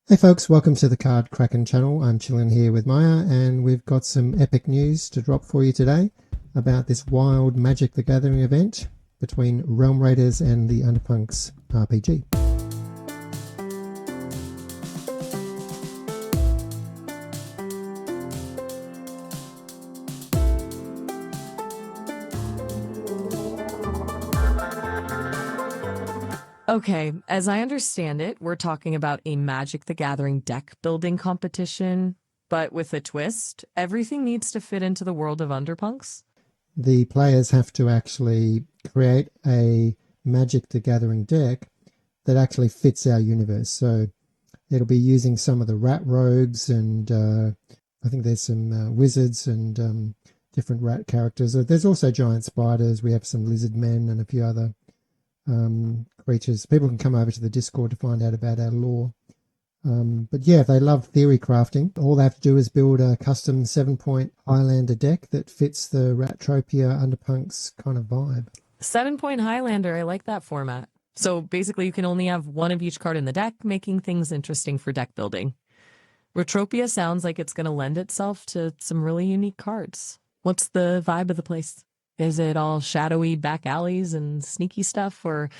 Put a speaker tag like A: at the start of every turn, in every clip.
A: Hey folks, welcome to the Card Kraken channel. I'm chilling here with Maya and we've got some epic news to drop for you today about this wild Magic the Gathering event between Realm Raiders and the Underpunks RPG.
B: Okay, as I understand it, we're talking about a Magic the Gathering deck building competition, but with a twist. Everything needs to fit into the world of Underpunks.
A: The players have to actually create a Magic the Gathering deck that actually fits our universe. So it'll be using some of the rat rogues and I think there's some wizards and different rat characters. There's also giant spiders. We have some lizard men and a few other creatures. People can come over to the Discord to find out about our lore. But yeah, if they love theory crafting, all they have to do is build a custom 7-point Highlander deck that fits the Ratropia Underpunks kind of vibe.
B: 7-point Highlander, I like that format. So basically, you can only have one of each card in the deck, making things interesting for deck building. Retropia sounds like it's going to lend itself to some really unique cards. What's the vibe of the place? Is it all shadowy back alleys and sneaky stuff, or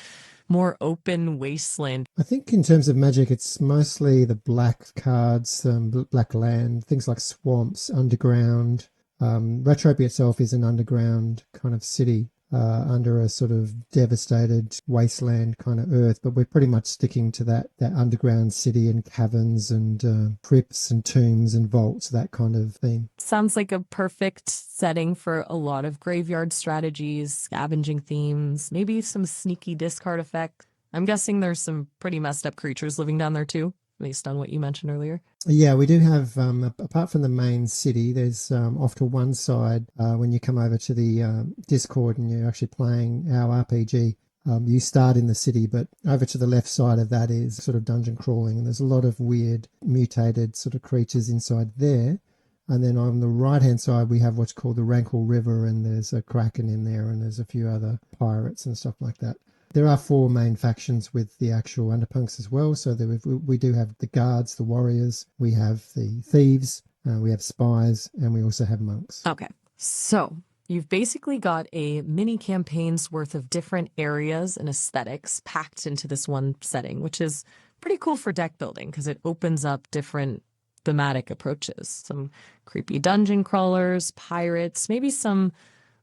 B: more open wasteland?
A: I think in terms of Magic, it's mostly the black cards, black land, things like swamps, underground. Retropia itself is an underground kind of city under a sort of devastated wasteland kind of earth, but we're pretty much sticking to that underground city and caverns and crypts and tombs and vaults, that kind of theme.
B: Sounds like a perfect setting for a lot of graveyard strategies, scavenging themes, maybe some sneaky discard effect. I'm guessing there's some pretty messed up creatures living down there too, based on what you mentioned earlier.
A: Yeah, we do have, apart from the main city, there's off to one side, when you come over to the Discord and you're actually playing our RPG, you start in the city, but over to the left side of that is sort of dungeon crawling, and there's a lot of weird mutated sort of creatures inside there. And then on the right-hand side, we have what's called the Rankle River, and there's a Kraken in there, and there's a few other pirates and stuff like that. There are 4 main factions with the actual Underpunks as well. So we do have the guards, the warriors, we have the thieves, we have spies, and we also have monks.
B: Okay, so you've basically got a mini campaign's worth of different areas and aesthetics packed into this one setting, which is pretty cool for deck building because it opens up different thematic approaches. Some creepy dungeon crawlers, pirates, maybe some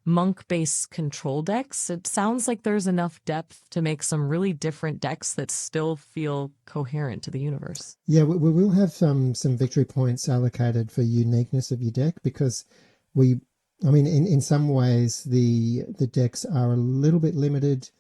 B: monk-based control decks. It sounds like there's enough depth to make some really different decks that still feel coherent to the universe.
A: Yeah, we will have some victory points allocated for uniqueness of your deck, because in some ways the decks are a little bit limited.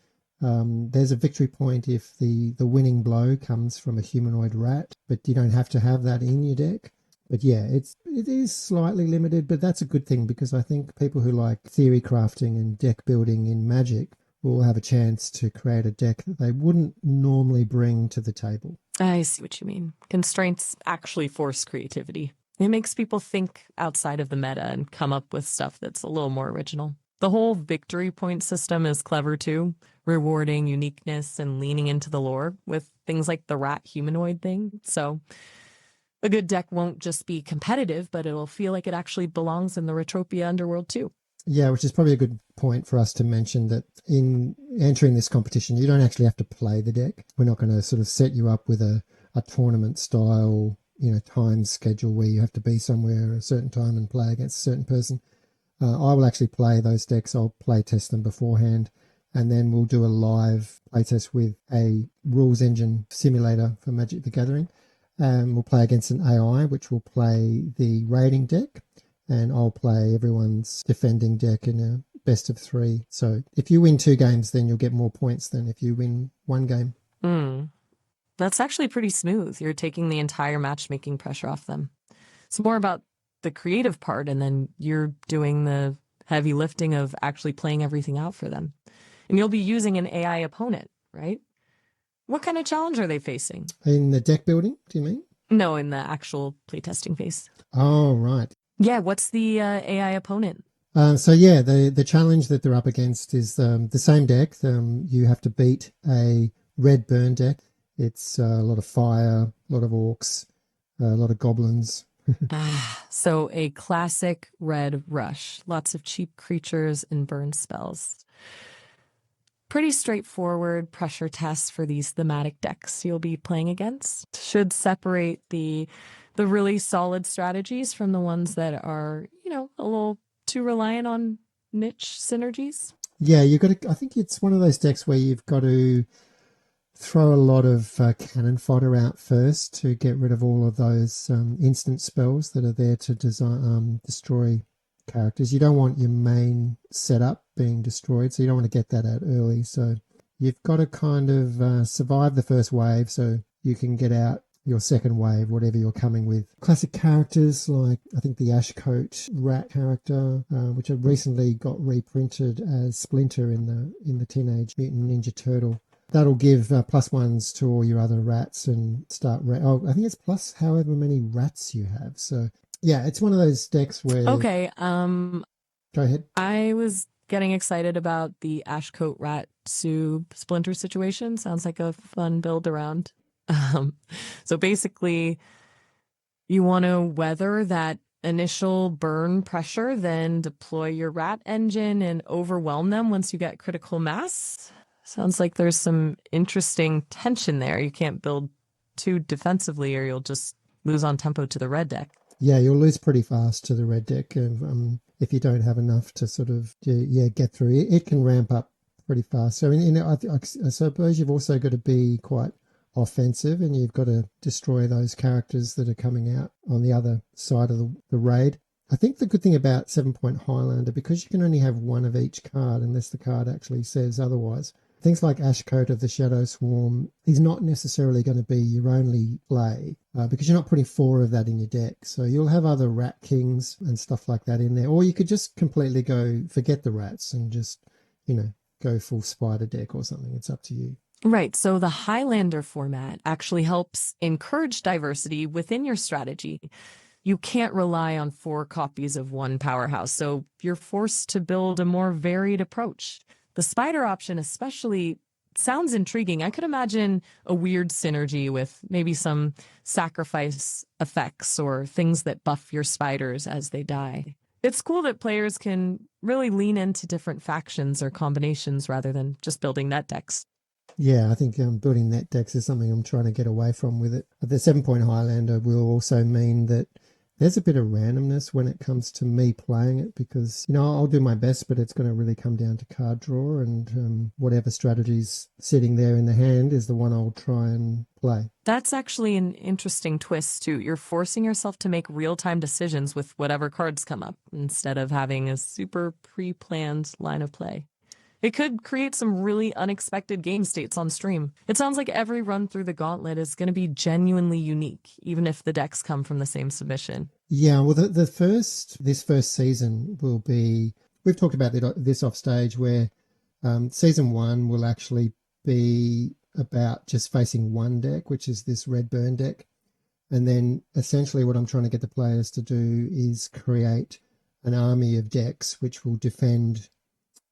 A: There's a victory point if the winning blow comes from a humanoid rat, but you don't have to have that in your deck. But yeah, it is slightly limited, but that's a good thing, because I think people who like theory crafting and deck building in Magic will have a chance to create a deck that they wouldn't normally bring to the table.
B: I see what you mean. Constraints actually force creativity. It makes people think outside of the meta and come up with stuff that's a little more original. The whole victory point system is clever too, rewarding uniqueness and leaning into the lore with things like the rat humanoid thing. So a good deck won't just be competitive, but it'll feel like it actually belongs in the Retropia underworld too.
A: Yeah, which is probably a good point for us to mention, that in entering this competition, you don't actually have to play the deck. We're not going to sort of set you up with a tournament style, time schedule where you have to be somewhere at a certain time and play against a certain person. I will actually play those decks. I'll play test them beforehand, and then we'll do a live playtest with a rules engine simulator for Magic the Gathering. We'll play against an AI, which will play the raiding deck, and I'll play everyone's defending deck in a best of 3. So if you win 2 games, then you'll get more points than if you win 1 game.
B: That's actually pretty smooth. You're taking the entire matchmaking pressure off them. It's more about the creative part, and then you're doing the heavy lifting of actually playing everything out for them. And you'll be using an AI opponent, right? What kind of challenge are they facing?
A: In the deck building, do you mean?
B: No, in the actual playtesting phase.
A: Oh, right.
B: Yeah, what's the AI opponent?
A: So yeah, the challenge that they're up against is the same deck. You have to beat a red burn deck. It's a lot of fire, a lot of orcs, a lot of goblins.
B: So a classic red rush. Lots of cheap creatures and burn spells. Pretty straightforward pressure tests for these thematic decks you'll be playing against. Should separate the really solid strategies from the ones that are, a little too reliant on niche synergies.
A: Yeah, you've got to, I think it's one of those decks where you've got to throw a lot of cannon fodder out first to get rid of all of those instant spells that are there to destroy characters. You don't want your main setup being destroyed, so you don't want to get that out early. So you've got to kind of survive the first wave so you can get out your second wave, whatever you're coming with. Classic characters like, I think, the Ashcoat rat character, which have recently got reprinted as Splinter in the Teenage Mutant Ninja Turtle. That'll give +1s to all your other rats and start... I think it's plus however many rats you have. So, yeah, it's one of those decks where...
B: Okay,
A: Go ahead.
B: I was getting excited about the Ashcoat rat Splinter situation. Sounds like a fun build around. So basically, you want to weather that initial burn pressure, then deploy your rat engine and overwhelm them once you get critical mass. Sounds like there's some interesting tension there. You can't build too defensively or you'll just lose on tempo to the red deck.
A: Yeah, you'll lose pretty fast to the red deck if you don't have enough to sort of get through. It can ramp up pretty fast. So I suppose you've also got to be quite offensive and you've got to destroy those characters that are coming out on the other side of the raid. I think the good thing about 7-Point Highlander, because you can only have one of each card unless the card actually says otherwise, things like Ashcoat of the Shadow Swarm is not necessarily going to be your only play because you're not putting 4 of that in your deck. So you'll have other Rat Kings and stuff like that in there. Or you could just completely forget the rats and just, go full spider deck or something. It's up to you.
B: Right. So the Highlander format actually helps encourage diversity within your strategy. You can't rely on 4 copies of one powerhouse. So you're forced to build a more varied approach. The spider option especially sounds intriguing. I could imagine a weird synergy with maybe some sacrifice effects or things that buff your spiders as they die. It's cool that players can really lean into different factions or combinations rather than just building net decks.
A: Yeah, I think building net decks is something I'm trying to get away from with it. The 7-Point Highlander will also mean that there's a bit of randomness when it comes to me playing it because, I'll do my best, but it's going to really come down to card draw and whatever strategy's sitting there in the hand is the one I'll try and play.
B: That's actually an interesting twist, too. You're forcing yourself to make real-time decisions with whatever cards come up instead of having a super pre-planned line of play. It could create some really unexpected game states on stream. It sounds like every run through the gauntlet is going to be genuinely unique, even if the decks come from the same submission.
A: Yeah, well, this first season will be, we've talked about this off stage, where season 1 will actually be about just facing one deck, which is this red burn deck. And then essentially what I'm trying to get the players to do is create an army of decks which will defend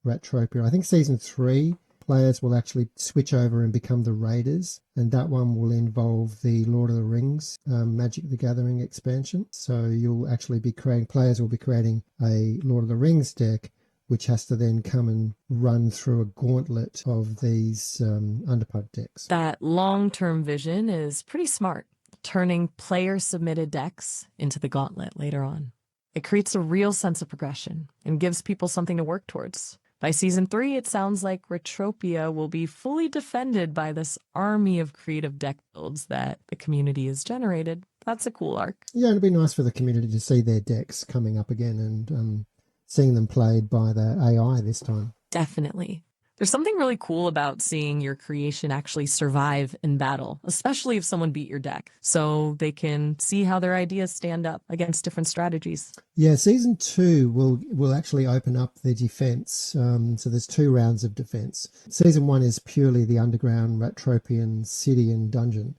A: Ratropia. I think season 3 players will actually switch over and become the Raiders, and that one will involve the Lord of the Rings Magic the Gathering expansion. So players will be creating a Lord of the Rings deck which has to then come and run through a gauntlet of these Underpunk decks.
B: That long-term vision is pretty smart, turning player-submitted decks into the gauntlet later on. It creates a real sense of progression and gives people something to work towards. By season 3, it sounds like Retropia will be fully defended by this army of creative deck builds that the community has generated. That's a cool arc.
A: Yeah, it'd be nice for the community to see their decks coming up again and seeing them played by the AI this time.
B: Definitely. There's something really cool about seeing your creation actually survive in battle, especially if someone beat your deck, so they can see how their ideas stand up against different strategies.
A: Yeah, season 2 will actually open up the defense. So there's 2 rounds of defense. Season 1 is purely the underground Ratropian city and dungeon.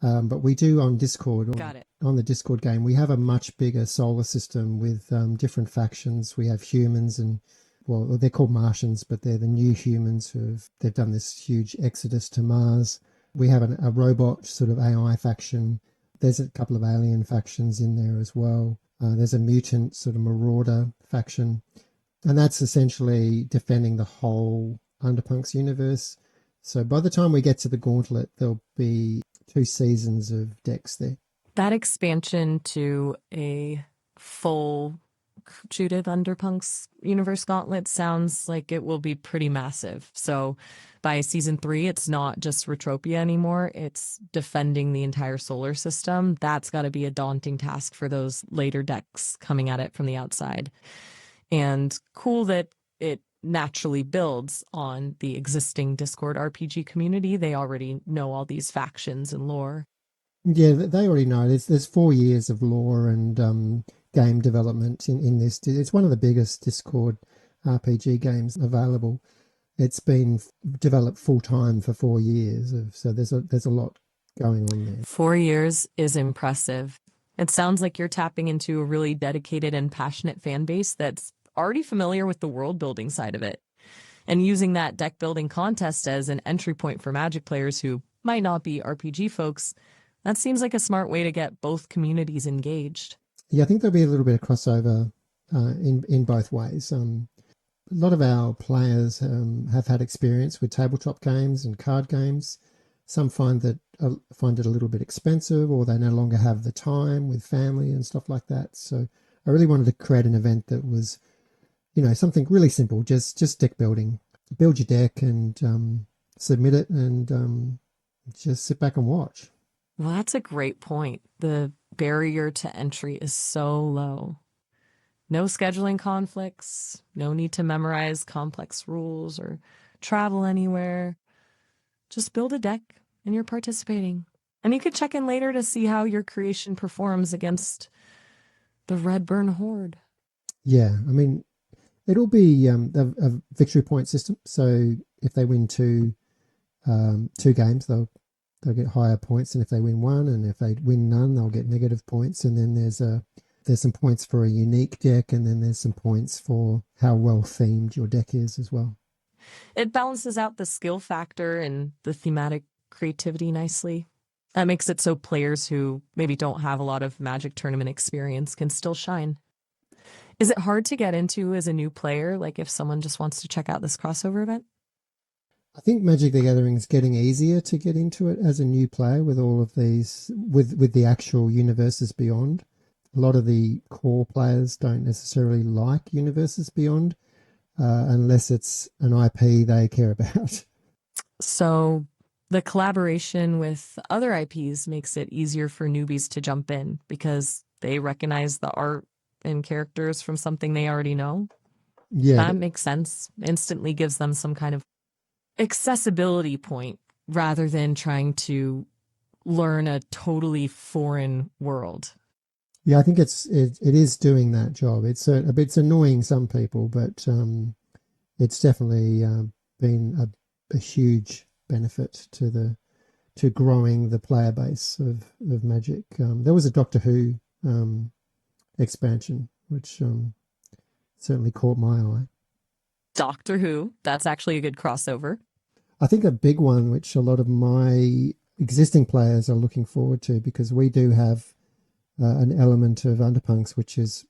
A: But we do on Discord, on the Discord game, we have a much bigger solar system with different factions. We have humans and, well, they're called Martians, but they're the new humans they've done this huge exodus to Mars. We have a robot sort of AI faction. There's a couple of alien factions in there as well. There's a mutant sort of marauder faction. And that's essentially defending the whole Underpunks universe. So by the time we get to the Gauntlet, there'll be 2 seasons of decks there.
B: That expansion to a full Judith Underpunk's Universe Gauntlet sounds like it will be pretty massive. So by season 3, it's not just Retropia anymore. It's defending the entire solar system. That's got to be a daunting task for those later decks coming at it from the outside. And cool that it naturally builds on the existing Discord RPG community. They already know all these factions and lore.
A: Yeah, they already know. There's 4 years of lore and game development in this. It's one of the biggest Discord RPG games available. It's been developed full time for 4 years, so there's a lot going on there.
B: 4 years is impressive. It sounds like you're tapping into a really dedicated and passionate fan base that's already familiar with the world building side of it, and using that deck building contest as an entry point for Magic players who might not be RPG folks. That seems like a smart way to get both communities engaged.
A: Yeah, I think there'll be a little bit of crossover in both ways. A lot of our players have had experience with tabletop games and card games. Some find it a little bit expensive, or they no longer have the time with family and stuff like that. So I really wanted to create an event that was, something really simple, just deck building. Build your deck and submit it, and just sit back and watch.
B: Well, that's a great point. The barrier to entry is so low. No scheduling conflicts, no need to memorize complex rules or travel anywhere. Just build a deck and you're participating. And you could check in later to see how your creation performs against the Redburn Horde.
A: Yeah, I mean, it'll be a victory point system. So if they win two games, they'll get higher points than if they win one, and if they win none, they'll get negative points. And then there's some points for a unique deck, and then there's some points for how well themed your deck is as well.
B: It balances out the skill factor and the thematic creativity nicely. That makes it so players who maybe don't have a lot of Magic tournament experience can still shine. Is it hard to get into as a new player, like if someone just wants to check out this crossover event?
A: I think Magic the Gathering is getting easier to get into it as a new player with all of these, with the actual universes beyond. A lot of the core players don't necessarily like universes beyond unless it's an IP they care about.
B: So the collaboration with other IPs makes it easier for newbies to jump in because they recognize the art and characters from something they already know.
A: Yeah,
B: That makes sense. Instantly gives them some kind of accessibility point rather than trying to learn a totally foreign world.
A: yeah. I think it is doing that job. It's annoying some people, but it's definitely been a huge benefit to growing the player base of Magic. There was a Doctor Who expansion, which certainly caught my eye.
B: Doctor Who, that's actually a good crossover.
A: I think a big one, which a lot of my existing players are looking forward to, because we do have an element of Underpunks, which is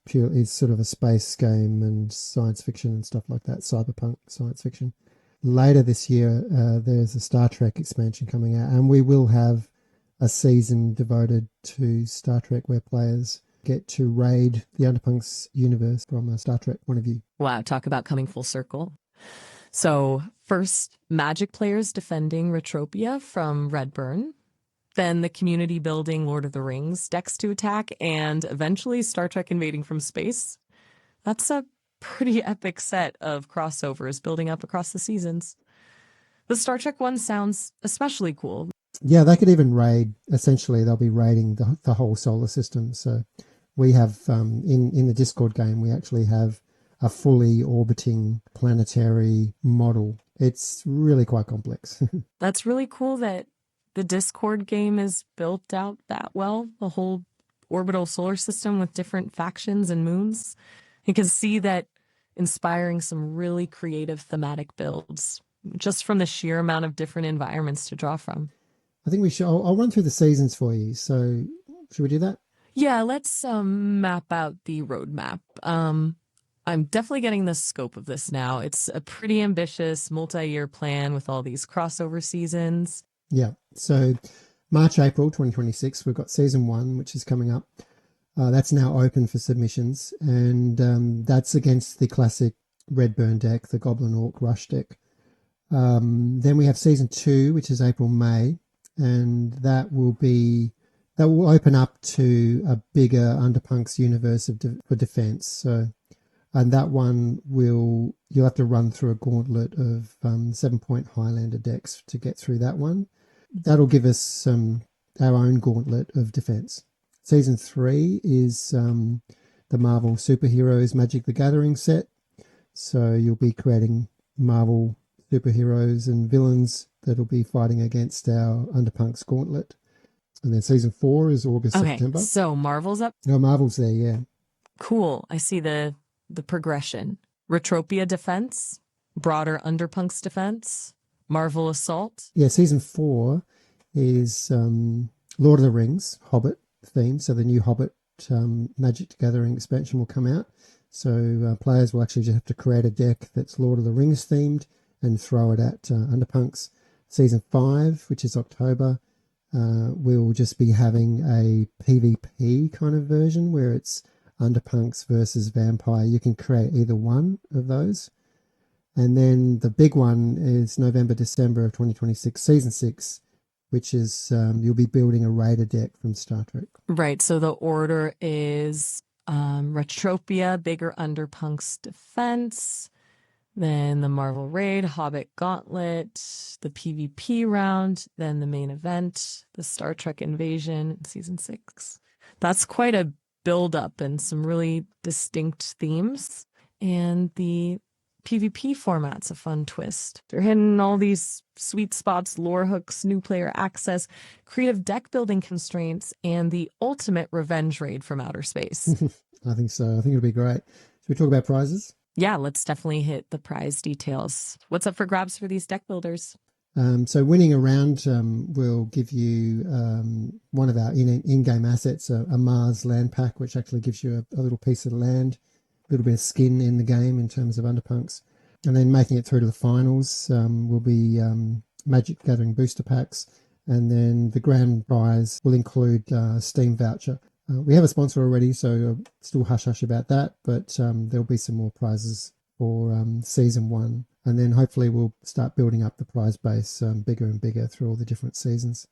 A: sort of a space game and science fiction and stuff like that, cyberpunk science fiction. Later this year, there's a Star Trek expansion coming out, and we will have a season devoted to Star Trek where players get to raid the Underpunks universe from a Star Trek point of view.
B: Wow, talk about coming full circle. So first, Magic players defending Retropia from Redburn, then the community building Lord of the Rings decks to attack, and eventually Star Trek invading from space. That's a pretty epic set of crossovers building up across the seasons. The Star Trek one sounds especially cool.
A: Yeah, they could even raid. Essentially, they'll be raiding the whole solar system. So we have in the Discord game, we actually have a fully orbiting planetary model. It's really quite complex.
B: That's really cool that the Discord game is built out that well, the whole orbital solar system with different factions and moons. You can see that inspiring some really creative thematic builds just from the sheer amount of different environments to draw from.
A: I think we should. I'll run through the seasons for you. So, should we do that?
B: Yeah, let's map out the roadmap. I'm definitely getting the scope of this now. It's a pretty ambitious multi-year plan with all these crossover seasons.
A: Yeah. So, March, April 2026, we've got season one, which is coming up. That's now open for submissions, and that's against the classic Redburn deck, the Goblin Orc Rush deck. Then we have season two, which is April, May, and that will open up to a bigger Underpunks universe for defense. So, and that one you'll have to run through a gauntlet of 7 Point Highlander decks to get through that one. That'll give us our own gauntlet of defense. Season three is the Marvel Superheroes Magic the Gathering set. So you'll be creating Marvel superheroes and villains that'll be fighting against our Underpunks gauntlet. And then season four is August,
B: Okay,
A: September.
B: so Marvel's up.
A: No, Marvel's there, yeah.
B: Cool. I see the progression. Retropia Defense, broader Underpunks Defense, Marvel Assault.
A: Yeah, season four is Lord of the Rings, Hobbit theme. So the new Hobbit Magic the Gathering expansion will come out. So players will actually just have to create a deck that's Lord of the Rings themed and throw it at Underpunks. Season 5, which is October, we'll just be having a PvP kind of version where it's Underpunks versus Vampire. You can create either one of those. And then the big one is November, December of 2026, Season 6, which is you'll be building a Raider deck from Star Trek.
B: Right, so the order is Retropia, bigger Underpunks Defense, then the Marvel Raid, Hobbit Gauntlet, the PvP round, then the main event, the Star Trek Invasion in Season 6. That's quite a build-up and some really distinct themes. And the PvP format's a fun twist. They're hitting all these sweet spots, lore hooks, new player access, creative deck building constraints, and the ultimate revenge raid from outer space.
A: I think so. I think it'll be great. Should we talk about prizes?
B: Yeah, let's definitely hit the prize details. What's up for grabs for these deck builders?
A: So winning a round will give you one of our in-game assets, a Mars land pack, which actually gives you a little piece of land, a little bit of skin in the game in terms of Underpunks. And then making it through to the finals will be Magic Gathering booster packs. And then the grand prize will include Steam voucher. We have a sponsor already, so still hush-hush about that, but there'll be some more prizes for season one. And then hopefully we'll start building up the prize base bigger and bigger through all the different seasons.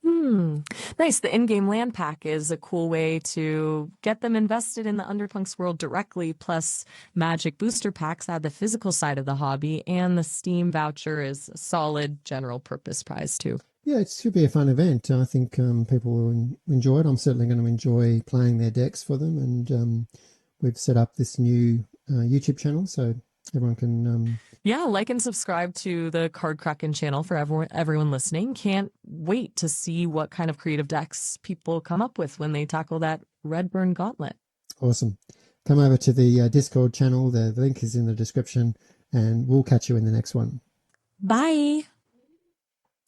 B: Nice. The in-game land pack is a cool way to get them invested in the Underpunks world directly, plus Magic booster packs add the physical side of the hobby, and the Steam voucher is a solid general purpose prize too.
A: Yeah, it should be a fun event. I think people will enjoy it. I'm certainly going to enjoy playing their decks for them. And we've set up this new YouTube channel so everyone can...
B: Yeah, like and subscribe to the Card Kraken channel for everyone listening. Can't wait to see what kind of creative decks people come up with when they tackle that Redburn Gauntlet.
A: Awesome. Come over to the Discord channel. The link is in the description, and we'll catch you in the next one.
B: Bye.